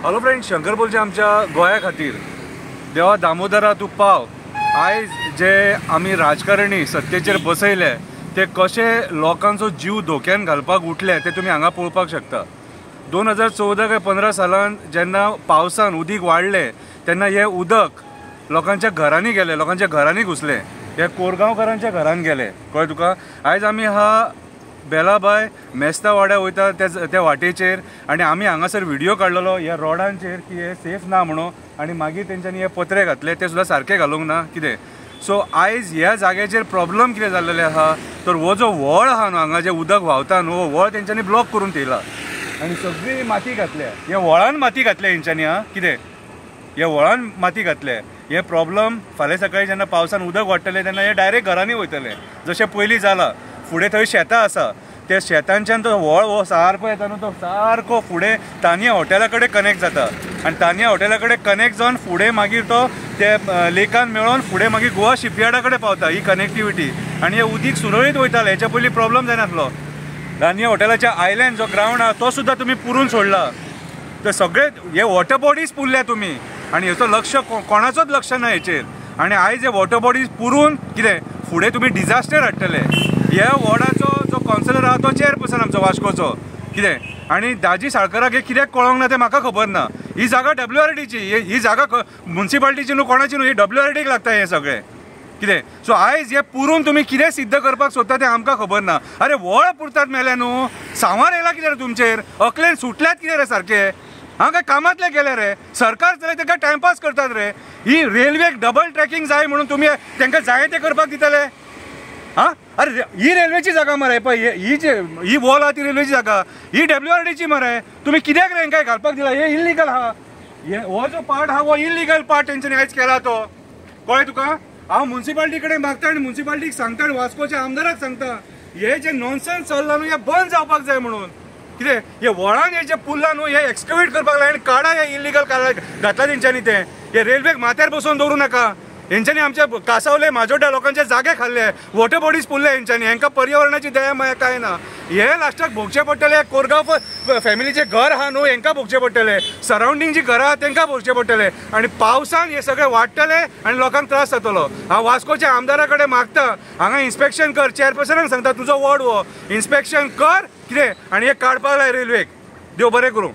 Hello friends, Shankar बोलचे आमच्या गोंया खातीर देवा दामोदरा तूं पाव। आयज जे आमी राजकारणी सत्तेचेर बसयले ते कशे लोकांचो जीव धोक्यान घालपाक उठले ते तुमी हांगा पळोवपाक शकता। 2014 काय 15 सालान जेन्ना पावसान उदीक वाडले तेन्ना हे उदक लोकांच्या घरांनी गेले, लोकांच्या घरांनी घुसले, हे कोरगांवकारांच्या घरान गेले। कळ्ळें तुका? आयज आमी हा बेलाबाय मेस्ता वाड्या वयता त्या वाटेचेर आनी आमी हांगासर व्हिडिओ काडलेलो ह्या रोडांचेर की हे सेफ ना म्हणून, आनी मागीर तेंच्यांनी हे पत्रे घातले ते सुद्दां सारके घालूंक ना कितें। सो आयज ह्या जाग्याचेर प्रॉब्लम कितें जाल्लेले आहा तर हो जो व्हळ आहा न्हू हांगा जे उदक व्हांवता न्हू हो व्हळ तेंच्यांनी ब्लॉक करून थेयला आनी सगळी माती घातल्या, ह्या व्हळान माती घातल्या हेंच्यांनी। कितें ह्या व्हळान माती घातले, हे प्रॉब्लम फाल्यां सकाळीं जेन्ना पावसान उदक वाडटलें तेन्ना हे डायरेक्ट घरांनी वयतले जशें पयलीं जाला। फुडें थंय शेतां आसा, त्या शेतांच्यान तो व्हळ हो सारको येता न्हू तो सारको फुडें तानिया हॉटेला कडेन कनेक्ट जाता आनी तानिया हॉटेला कडेन कनेक्ट जावन फुडें मागीर तो ते लेकान मेळोन फुडें मागीर गोवा शिपयार्डा कडेन पावता ही कनेक्टिविटी। आनी हे उदीक सुरळीत वयतालें, हेच्या पयलीं प्रॉब्लम जायनासलो। तानिया हॉटेलाच्या आयलँड जो ग्रावंड आहा तो सुद्दां तुमी पुरून सोडला, ते सगळे हे वॉटर बॉडीज पुरल्या तुमी आनी हेचो लक्ष कोणाचोच लक्ष ना हेचेर। आनी आयज हे वॉटर बॉडीज पुरून कितें फुडें तुमी डिजास्टर हाडटले। ह्या वॉर्डाचो जो कावन्सिलर आहा तो चेअरपर्सन आमचो वास्कोचो कितें, आनी दाजी साळकाराक हे कित्याक कळोंक ना तें म्हाका खबर ना। ही जागा WRDची, ही जागा म्युन्सिपाल्टीची न्हू कोणाची न्हू, ही WRDक लागता हे सगळें कितें। सो आयज हे पुरून तुमी कितें सिद्ध करपाक सोदता तें आमकां खबर ना। अरे व्हळ पुरतात मेले न्हू, सांवार येयला कितें रे तुमचेर, अकलेन सुटल्यात कितें रे सारके, हांव काय कामांतले गेले रे, सरकार जाल्यार ताका टायमपास करतात रे। ही रेल्वेक डबल ट्रॅकिंग जाय म्हणून तुमी तांकां जाय तें करपाक दितले हां? अरे ही रेल्वेची जागा मरे, पळय ही वॉल आहा ती रेल्वेची जागा, ही WRDची मरे, तुमी कित्याक रे हांकां घालपाक दिला? हे इल्लिगल आहा, हो जो पार्ट आहा हो इल्लिगल पार्ट तेंच्यांनी आयज केला तो। कळ्ळें तुका? हांव म्युन्सिपाल्टी कडेन मागता आनी म्युन्सिपाल्टीक सांगता आनी वास्कोच्या आमदाराक सांगता हे जे नॉनसेन्स चल्ला न्हू हे बंद जावपाक जाय म्हणून। कितें हे व्हळान हे जे पुल्ला न्हू हे एक्सकवेट करपाक लाय आनी काडा हे इल्लिगल घातला तेंच्यांनी ते। हे रेल्वेक माथ्यार बसोवन दवरूं नाका, हेंच्यांनी आमच्या कासावले माजोड्डा लोकांचे जागे खाल्ले, वॉटर बॉडीज पुरले हेंच्यांनी, हेंकां पर्यावरणाची दया माया काय ना। हे लास्टाक भोगचे पडटले, कोरगांव फॅमिलीचे घर आहा न्हू हेंकां भोगचे पडटले, सरावंडींग जी घरां आहा तेंकां भोगचे पडटले आनी पावसान हे सगळे वाडटले आनी लोकांक त्रास जातलो। हांव वास्कोच्या आमदारा कडेन मागता हांगा इन्स्पेक्शन कर, चेअरपर्सनाक सांगता तुजो वॉर्ड हो इन्स्पेक्शन कर कितें आनी हे काडपाक लाय रेल्वेक। देव बरें करूं।